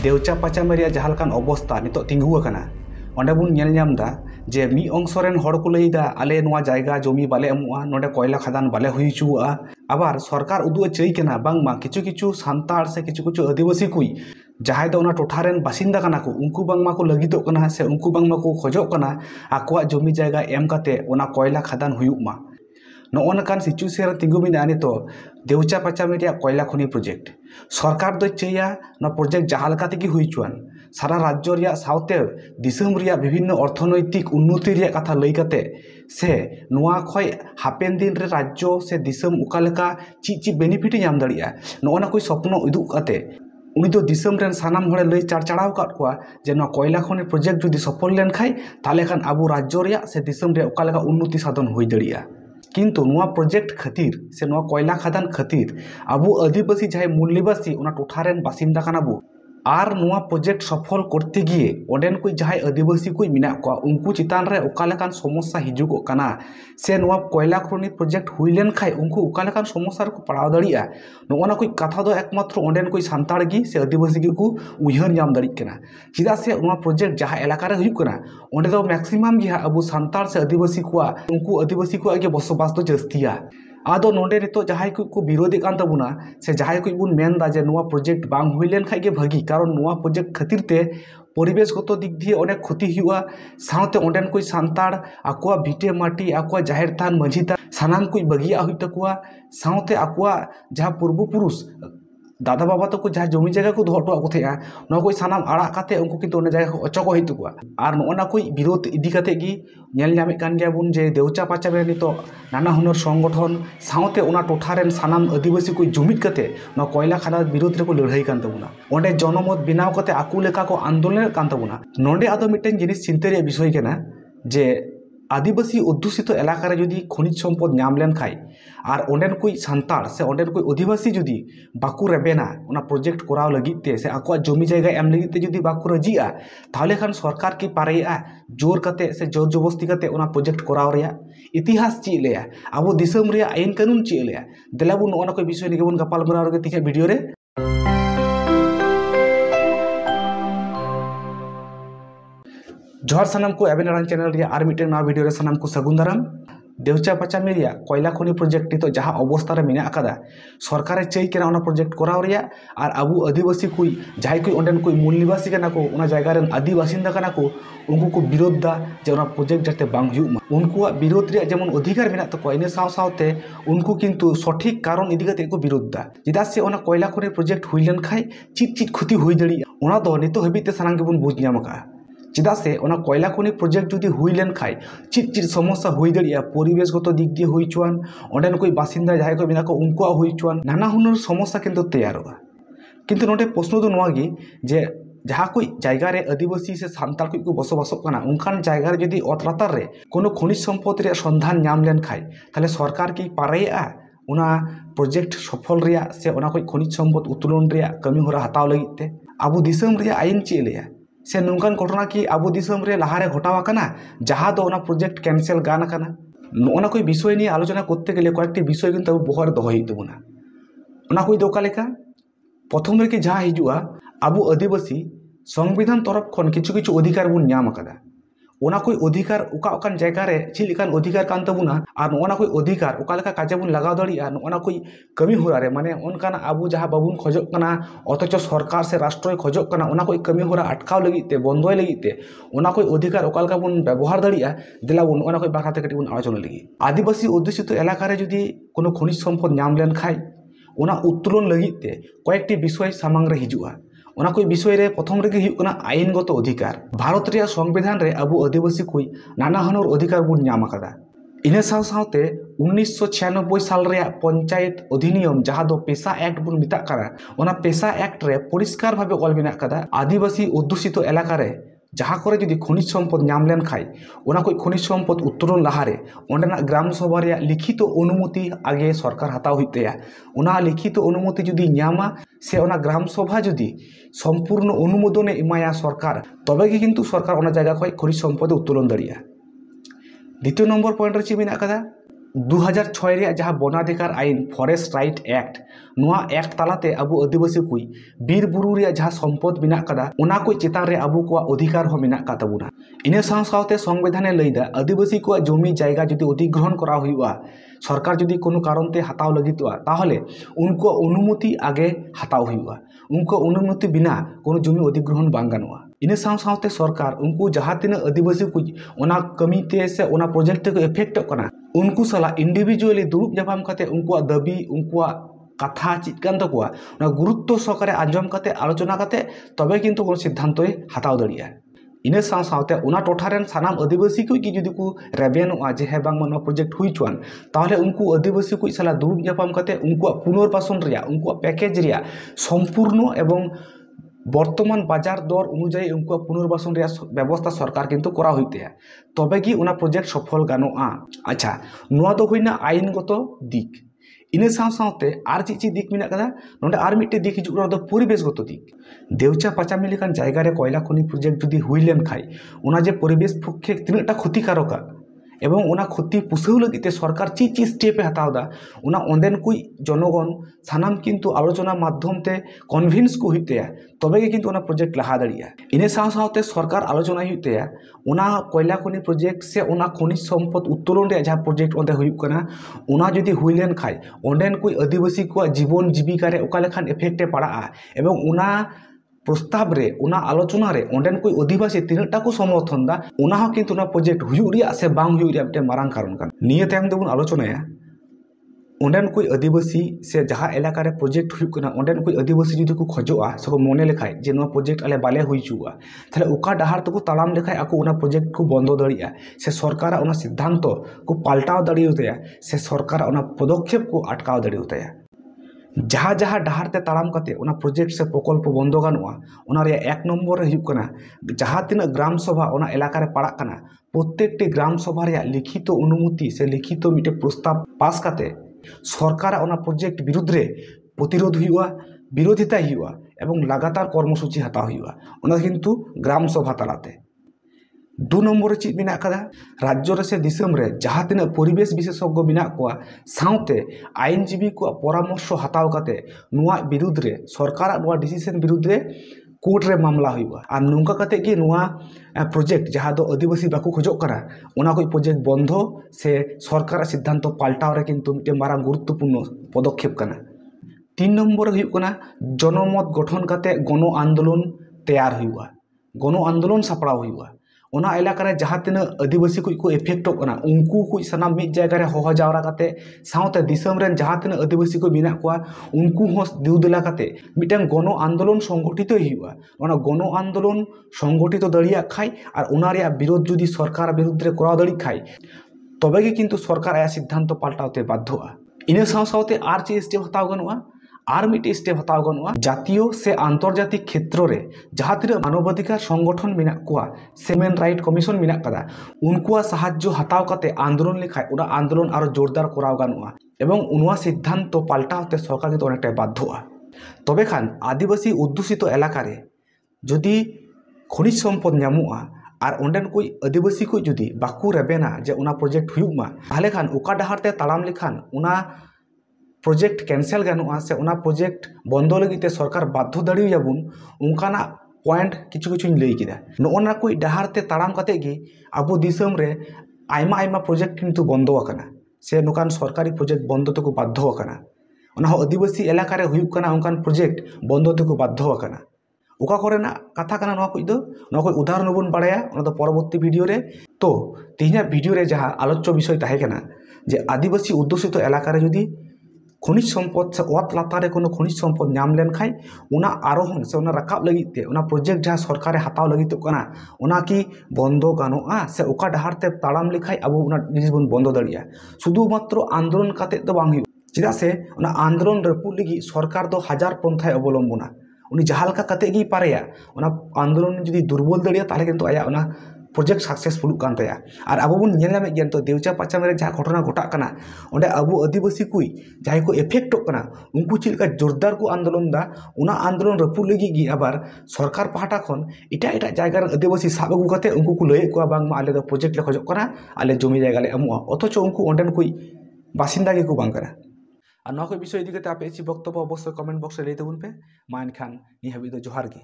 देवचा पाचामेरिया जहाँ लेकान अवस्था नितो तिंगु आकना ओंडे बुन नेल ᱧᱟᱢदा जे मी अंशरेन हड़ को लैदा आले नोआ जायगा जमी बाले एमोआ नोडे कोयला खदान बाले हुई चुआ आबार सरकार उदुए चई कना बांगमा किछु किछु सांतार से किछु किछु आदिवासी कुई जहां दो टोठारेन बासिंदा कना को उनको बांगमा को लगिदो कना से उनको बांगमा को खोजो कना आकोआ जमी जायगा एम काते ओना कोयला खदान हुयुमा नोनकान सिचुएशन तिंगु मिना नितो देवचा पाचामेरिया कोयला खनि प्रोजेक्ट सरकार दो चैया ना प्रोजेक्ट जहां लका तेगी हुई चुआन सारा राज्य रिया साउते दिसम रिया विभिन्न अर्थनैतिक उन्नति रिया कथा लई काते से नोआ खय हापेन दिन रे राज्य से दिसम उका लेका ची बेनिफिट नाम दाड़िया नोना कोई स्वप्न उदुग काते उनी दो दिसम रेन सानाम हड़े लई चारचाड़ाव काट कोआ जे ना कोयला खनि प्रोजेक्ट जुदी सफल लेन खाय ताले खान आबो राज्य रिया से दिसम रे उका लेका उन्नति साधन होई दाड़िया किंतु नुआ प्रोजेक्ट खातिर से नुआ कोयला खदान खातिर आबो आदिवासी जहां मूल्यवासी उना टोठारेन बासिंदा कानाबो आर नुआ प्रोजेक्ट सफल करते गिए ओडेन कोई जहां आदिवासी कोई मिना को उनको चितान रे ओका लेकान समस्या हिजुगो कना से नुआ कोयला खनि प्रोजेक्ट हुई लेन खाय उनको ओका लेकान समस्या को पड़ाव दड़िया नोना कोई कथा दो एकमात्र ओडेन कोई सांताड़ गी से आदिवासी गी को उयहर नाम दड़ि कना चिदा से नुआ प्रोजेक्ट जहां इलाका रे हुई कना ओंडे दो मैक्सिमम गी अबो सांताड़ से आदिवासी को उनको आदिवासी को आगे बसबास दो जस्तिया आदो नोंडे नितो जहां को विरोधी कान तबुना से जहां को बुन मेनदा जे नुआ प्रोजेक्ट बांग हुई लेन खाय गे भागी कारण नुआ प्रोजेक्ट खातिर ते परिवेशगत दिक दिए अनेक क्षति हुआ साउते ओंडेन कोई सांताड़ आकुआ भिटे माटी आकुआ जाहिर थान मझी थान सानाम कोई बगिया हुई तकुआ साउते आकुआ जहां पूर्वपुरुष दादा बाबा तक जहाँ जमी जगह को दोहटो को थे ना कोई सानाम आड़ा काते उनको किंतु ओने जगह को अचको हुई तकुआ आर नोना कोई विरोध इदी काते गी नेल ᱧᱟᱢᱮ कान गया बुन जे देवचा पाचामे नितो नाना हुनर संगठन साउते ओना टोठारेन सानाम आदिवासी कोई जुमिद काते ना कोयला खदा विरोध रे को लड़ाई कान तबुना ओंडे जनमत बिनाव काते आकु लेका को आंदोलन कान तबुना नोंडे आदो मिटेन जिनिस चिंता रे विषय केना जे आदिवासी अध्युषित इलाका रे जुदी खनिज सम्पद नाम लेन खाय आर ओंडेन कोई सांताड़ से ओंडेन कोई आदिवासी जुदी बाकु रेबेना ओना प्रोजेक्ट कराव लगित ते से आकुआ जमी जायगा एम लगित ते जुदी बाकु रजिया ताहले खान सरकार की पारेया जोर काते से जोर जबस्ती काते ओना प्रोजेक्ट कराव रिया इतिहास ची लेया आबो दिसम रिया आईन कानून ची लेया देलाबुन ओना कोई विषय निगे बुन गपाल मराव रे तिखे वीडियो रे जोहार सानाम को एबेन चैनल रे आर मिटे नवा वीडियो रे सानाम को सगुन दाराम देवचा पाचामेरिया कोयला खनि प्रोजेक्ट नितो जहां अवस्था रे मेना आकादा सरकार चई केना ओना प्रोजेक्ट कराव रिया आर आबू आदिवासी कोई जहां कोई ओंडेन कोई मूल निवासी कना को ओना जायगा रेन आदिवासिंदा कना को उनको को विरोध दा जे ओना प्रोजेक्ट जाते बांग हुयुमा उनको विरोध रे जेमन अधिकार मेना तको इन साव सावते उनको किंतु सठिक कारण इदी काते को विरोध दा जिदा से ओना कोयला खनि प्रोजेक्ट हुई लेन खाय चित क्षति हुई दड़ी ओना दो नितो हबिते सानांग गेबुन बुझ ᱧᱟᱢका चिदा से ओना कोयला खनि प्रोजेक्ट जुदी हुई लेन खाय चित समस्या हुई दड़िया परिवेशगत दिक दिए हुई चुआन ओंडेन कोई बासिंदा जहां को बिना को उनको हुई चुआन नाना हुनर समस्या किंतु तैयारोगा किंतु नोटे प्रश्न दो नोआ गी जे जहां कोई जायगा रे आदिवासी से सांताल को बसबासोग कना उनकान जायगा रे जुदी अत लातार रे कोनो खनिज सम्पद रे संधान नाम लेन खाय ताले सरकार की पारेया ओना प्रोजेक्ट सफल रिया से ओना कोई खनिज सम्पद उत्तोलन रिया कमी होरा हताव लगिते आबो दिसम रिया आईन ची लेया से नौकान घटना की आबो दिसम रे लहारे घटावा कना जहां दो ओना प्रोजेक्ट कैंसिल गान कना नोना कोई विषय निये आलोचना करते गेले कयेकटी विषय किन्तु बहर दोहई तबुना ओना कोई दोका लेका प्रथम रे कि जहां हिजुआ आबो आदिवासी संविधान तरफ खन किछु किछु अधिकार बुन ᱧᱟᱢ आकादा ओना कोई अधिकार उका उकान जायगा रे चिलिकान अधिकार कान तबुना आर नोना कोई अधिकार उका लेका काजे बुन लगाव दड़िया नोना कोई कमी होरा रे माने ओनकाना आबो जहां बाबुन खोजक कना अथच सरकार से राष्ट्र खोजक कना ओना कोई कमी होरा अटकाव लगिते बंदोय लगिते ओना कोई अधिकार उका लेका बुन व्यवहार दड़िया दिला बुन ओना कोई बाखाते कटी बुन आलोचना लगी आदिवासी अध्युषित इलाका रे जुदी कोनो खनिज सम्पद नाम लेन खाय ओना उत्तोलन लगिते कयेकटी विषय सामांग रे हिजुआ ओना कोई विषय रे प्रथम रे हुई कना आईनगत अधिकार भारत रे संविधान रे आबो आदिवासी कोई नाना हुनर अधिकार बुन ᱧᱟᱢ आकादा इना साव सावते 1996 साल रे पंचायत अधिनियम जहां दो पेशा एक्ट बुन मिता करा ओना पेशा एक्ट रे परिष्कार भाबे ऑल मेना कदा आदिवासी अध्युषित इलाका रे जहां करे जुदी खनिज सम्पद नाम लेन खाय ओना कोई खनिज सम्पद उत्तोलन लाहारे ओंडेना ग्राम सभा रे लिखित अनुमति आगे सरकार हताव हुइतेया ओना लिखित अनुमति जुदी ᱧᱟᱢᱟ से ओना ग्राम सभा जुदी सम्पूर्ण अनुमोदन इमाया सरकार तबे कि किंतु सरकार ओना जायगा खय खनिज सम्पद उत्तोलन दड़िया द्वितीय नम्बर पॉइंट रे ची मेना कदा 2006 ᱨᱮᱭᱟᱜ ᱡᱟᱦᱟᱸ ᱵᱚᱱᱟধিᱠᱟর আইন ফরেস্ট রাইট অ্যাক্ট ᱱᱚᱣᱟ ᱮᱠᱴ ᱛᱟᱞᱟᱛᱮ ᱟᱵᱚ ᱟᱹᱫᱤᱵᱟᱹᱥᱤ ᱠᱚ ᱵᱤᱨ ᱵᱩᱨᱩ ᱨᱮᱭᱟᱜ ᱡᱟᱦᱟᱸ ᱥᱚᱢᱯᱚᱫ ᱢᱮᱱᱟᱜ ᱠᱟᱫᱟ ᱚᱱᱟ ᱠᱚ ᱪᱮᱛᱟᱱ ᱨᱮ ᱟᱵᱚ ᱠᱚᱣᱟᱜ ᱚᱫᱷᱤᱠᱟর ᱦᱚᱸ ᱢᱮᱱᱟᱜ ᱠᱟᱫ ᱛᱟᱵᱚᱱᱟ। ᱤᱱᱟᱹ ᱥᱟᱶ ᱥᱟᱶᱛᱮ ᱥᱚᱝᱵᱤধানে ᱞᱟᱹᱭᱫᱟ ᱟᱹᱫᱤᱵᱟᱹᱥᱤ ᱠᱚᱣᱟᱜ জমি জায়গা যদি অধিগ্রহণ করা ᱦᱩᱭᱩᱜᱼᱟ, সরকার যদি কোনো কারণতে হাতাও লাᱹᱜᱤᱫᱚᱜᱼᱟ, তাহলে উনকুয়াᱜ অনুমতি আগে হাতাও হুᱭᱩᱜᱼᱟ। উনকুয়াᱜ অনুমতি বিনা কোনো জমি অধিগ্রহণ বাং গানোᱜᱼᱟ। ᱤᱱᱟᱹ ᱥᱟᱶ ᱥᱟᱶᱛᱮ ᱥᱚᱨᱠᱟর ᱩᱱᱠᱩ ᱡᱟᱦᱟᱸ ᱛᱤᱱᱟᱹᱜ ᱟᱹᱫᱤᱵᱟᱹᱥᱤ ᱠᱚ ᱚᱱᱟ ᱠᱟᱹᱢᱤᱛᱮ ᱥᱮ ᱚᱱᱟ ᱯᱨᱚᱡᱮᱠᱴ ᱛᱮᱠᱚ ᱮᱯᱷᱮক্ᱴᱚᱜ ᱠᱟᱱᱟ, ᱩᱱᱠᱩ ᱥᱟᱞᱟᱜ ᱤᱱᱰᱤᱵᱷᱤᱡᱩয়ালি ᱫᱩᱲᱩᱵ ᱧᱟᱯᱟᱢ ᱠᱟᱛᱮ ᱩᱱᱠᱩᱣᱟᱜ ᱫᱟᱹᱵᱤ, ᱩᱱᱠᱩᱣᱟᱜ ᱠᱟᱛᱷᱟ ᱪᱮᱫ ᱠᱟᱱ ᱛᱟᱠᱚᱣᱟ ᱚᱱᱟ ᱜᱩᱨᱩᱛᱛᱚ ᱥᱚᱦᱚᱠᱟরে ᱟᱸᱡᱚᱢ ᱠᱟᱛᱮ ᱟᱞᱳᱪᱚᱱᱟ ᱠᱟᱛᱮ ᱛᱚᱵᱮ ᱠᱤᱱᱛᱩ কোনো সিদ্ধান্তই হাতাও দাঁড়িয়েᱜᱼᱟ। ᱤᱱᱟᱹ ᱥᱟᱶ ᱥᱟᱶᱛᱮ ᱚᱱᱟ ᱴᱚᱴᱷᱟ ᱨᱮᱱ ᱥᱟᱱᱟᱢ ᱟᱹᱫᱤᱵᱟᱹᱥᱤ ᱠᱚ ᱜᱮ ᱡᱩᱫᱤ ᱠᱚ ᱨᱮᱵᱮᱱᱚᱜᱼᱟ ᱡᱮ ᱦᱮᱸ ᱵᱟᱝᱢᱟ ᱱᱚᱣᱟ ᱯᱨᱚᱡᱮক্ᱴ ᱦᱩᱭ ᱦᱚᱪᱚᱣᱟᱱ, ᱛᱟᱦᱚᱞᱮ ᱩᱱᱠᱩ ᱟᱹᱫᱤᱵᱟᱹᱥᱤ ᱠᱚ ᱥᱟᱞᱟᱜ ᱫᱩᱲᱩᱵ ᱧᱟᱯᱟᱢ ᱠᱟᱛᱮ ᱩᱱᱠᱩᱣᱟᱜ পুনর্বাসন ᱨᱮᱭᱟᱜ, ᱩᱱᱠᱩᱣᱟᱜ প্যাকেজ ᱨᱮᱭᱟᱜ সম্পূর্ণ এবং বর্তমান বাজার দর অনুযায়ী উনকুয়াᱜ পুনর্বাসন ᱨᱮᱭᱟᱜ ব্যবস্থা সরকার কিন্তু করা হইতে হয়, তবে কি ওনা প্রজেক্ট সফল গানোᱜᱼᱟ। আচ্ছা, নোয়া ᱫᱚ ᱦᱩᱭᱱᱟ আইনগত দিক। ᱤᱱᱟᱹ ᱥᱟᱶ ᱥᱟᱶᱛᱮ ᱟᱨ ᱪᱮᱫ দিক ᱢᱮᱱᱟᱜ ᱠᱟᱫᱟ ᱱᱚᱰᱮ ᱟᱨ ᱢᱤᱫᱴᱮᱱ দিক ᱦᱤᱡᱩᱜ ᱠᱟᱱᱟ, ᱫᱚ ᱯᱚরিবেশগত দিক। দেউচা পাচামি লেᱠᱟᱱ জায়গা রে কয়লা খনি প্রজেক্ট যদি হুই লেন খাই ওনা যে পরিবেশ পক্ষে তিনাটা ক্ষতিকারকা এবং ওনা ক্ষতি পুষাও লাगिते সরকার চি স্টেপে হাতাও দা ওনা অন্দেন কুই জনগণ সানাম কিন্তু আলোচনা মাধ্যমতে কনভিন্স কো হইতে তবে কিন্তু ওনা প্রজেক্ট লাহা দাঁড়িয়া। ইনে সাথ সাথে সরকার আলোচনা হইতে ওনা কয়লা খনি প্রজেক্ট সে ওনা খনিজ সম্পদ উত্তোলন রে যা প্রজেক্ট ওন্দে হুইক কানা ওনা যদি হুই লেন খাই অন্দেন কুই আদিবাসী কো জীবন জীবিকা রে ওকা লেখান এফেক্টে পাড়াআ এবং ওনা প্রস্তাব রে ওনা আলোচনা রে অন্ডেন কই অধিবাসী তিনটা কো সমর্থন দা ওনা হো কিন্তু না প্রজেক্ট হুᱭᱩᱜ রিয়া সে বাং হুᱭᱩᱜ রিয়া মিটে মারাং কারণ কান। নিয়ে তাইম দেবুন আলোচনায়া অন্ডেন কই আদিবাসী সে যাহা এলাকা রে প্রজেক্ট হুᱭᱩᱜ কানা অন্ডেন কই আদিবাসী যদি কো খোজোআ সে কো মনে লেখায় যে নোয়া প্রজেক্ট আলে বালে হুᱭᱪᱩᱜᱼᱟ, তাহলে ওকা ডাহার তকো তালাম লেখায় আকো ওনা প্রজেক্ট কো বন্ধ দাঁড়িয়া, সে সরকার ওনা সিদ্ধান্ত কো পাল্টাও দাঁড়িয়েতেয়া, সে সরকার ওনা পদক্ষেপ কো আটকাও দাঁড়িয়েতেয়া। जहाँ जहाँ डाहरते ताड़ाम काते ओना प्रोजेक्ट से प्रकल्प बंद गानोआ ओना रे एक नम्बर रे हुयुग कना जहाँ तीना ग्राम सभा ओना इलाका रे पड़ाग कना प्रत्येकटी ग्राम सभा रे लिखित अनुमति से लिखित मिटे प्रस्ताव पास काते सरकार ओना प्रोजेक्ट विरुद्ध रे प्रतिरोध हुयुआ, विरोधिता हुयुआ एवं लगातार कर्मसूची हताव हुयुआ ओना किन्तु ग्राम सभा तालाते। 2 नम्बर चीज मेना कदा राज्य रे से दिसम रे जहाँ तीना परिवेश विशेषज्ञ मेना कोआ साउते आईनजीवी को परामर्श हताव काते नुआ विरुद्ध रे सरकार नुआ डिसीजन विरुद्ध रे कोर्ट रे मामला हुआ और नौका काते कि नुआ प्रोजेक्ट जहाँ दो आदिवासी बाकू खोजोग कना ओना कोई प्रोजेक्ट बंध से सरकार सिद्धांत पाल्टाव रे किन्तु मिटे मारांग गुरुत्वपूर्ण पदक्षेप कना। 3 नम्बर हुयुग कना जनमत गठन काते गण आंदोलन तैयार हुआ, गण आंदोलन सापड़ाव हुआ ओना इलाका रे जहाँ तीना आदिवासी को इफेक्टोग कना उनको को सानाम मिद जायगा रे होहो जावरा काते साउते दिसम रेन जहाँ तीना आदिवासी को मेना कोआ उनको हो दिउदला काते मिटन गण आंदोलन संगठित हुआ, ओना गण आंदोलन संगठित दाड़िया खाई और ओना रे विरोध जुदी सरकार विरुद्ध रे कराव दाड़ी खाई तबे गे किन्तु सरकार आया सिद्धांत पाल्टावते बाध्यआ। इना साव सावते आर चे स्टेप हताव गानोआ আর মিটে স্টেপ হতাও গানোआ জাতীয় সে আন্তর্জাতিক ক্ষেত্র রে যাহা তিনা মানবাধিকার সংগঠন মেনা কোয়া হিউম্যান রাইট কমিশন মেনা কাদা উনকুয়া সাহায্য হাতাও কাতে আন্দোলন লেখায় ওনা আন্দোলন আরো জোরদার করাও গানোआ এবং উনওয়া সিদ্ধান্ত পাল্টাওতে সরকার কিন্তু অনেকটাই বাধ্যआ। তবে খান আদিবাসী অধ্যুষিত এলাকারে যদি খনিজ সম্পদ ᱧᱟᱢᱚᱜᱼᱟ আর অন্ডেন কই আদিবাসী কই যদি বাকু রেবেনা যে ওনা প্রজেক্ট হুᱭᱩᱜ মা তাহলে খান ওকা ডাহারতে তাড়াম লেখান ওনা प्रोजेक्ट कैंसल गानोआ से ओना प्रोजेक्ट बंद लगिते सरकार बाध्य दाड़ियाबुन उनकाना पॉइंट किछु किछु लई किदा नोना कोई डाहारते ताड़ाम काते गे आबो दिसम रे आयमा आयमा प्रोजेक्ट किन्तु बंद आकना से नोकान सरकारी प्रोजेक्ट बंद तको बाध्य आकना ओना आदिवासी इलाका रे हुयुग कना उनकान प्रोजेक्ट बंद तको बाध्य आकना। ओका करेना कथा कना नोआ कोई उदाहरण बन बाड़ाया ओना दो परवर्ती वीडियो रे। तो तिहिना वीडियो रे जहाँ आलोच्य विषय ताहे कना जे आदिवासी अध्युषित इलाका रे जदि खनिज सम्पद से अत लातारे कोनो खनिज सम्पद नाम लेन खाई ओना आरोहण से ओना राकाब लगिते ओना प्रोजेक्ट जहाँ सरकारे हताव लगितो कना ओना की बंद गानोआ से ओका डाहारते ताड़ाम लेखाई आबो ओना जिनिस बन बंद दाड़िया शुधुमात्र आंदोलन काते दो बांग हुयुग चेदा से ओना आंदोलन रपुद लगी सरकार दो हजार पंथाय अवलम्बना उनी जहाँ लेका काते गी पारेया ओना आंदोलन जदि दुर्बल दाड़िया ताहले किन्तु आया ओना प्रोजेक्ट सक्सेसफुल कान तया और अब बन नेलामे गेन तो देउचा पाचाम रे जहाँ घटना घटा कना ओंडे अबो आदिवासी कुई जहाँ को इफेक्टोग कना उनको चिलका जोरदार को आंदोलन दा ओना आंदोलन रपुद लगी गी आबार सरकार पाहटा खन एटा एटा जायगा रे आदिवासी साब अगु काते उनको को लय को बांग मा आले दो प्रोजेक्ट ले खोजोग कना आले जमी जायगा ले एमोआ अथच उनको ओंडेन कुई बासिंदा गेको बांग कना और नवा को विषय इदी करते आपे एची बक्तव्य अवश्य कमेंट बॉक्स रे लई तबुन पे मा एनखान नि हाबि दो जोहार गे।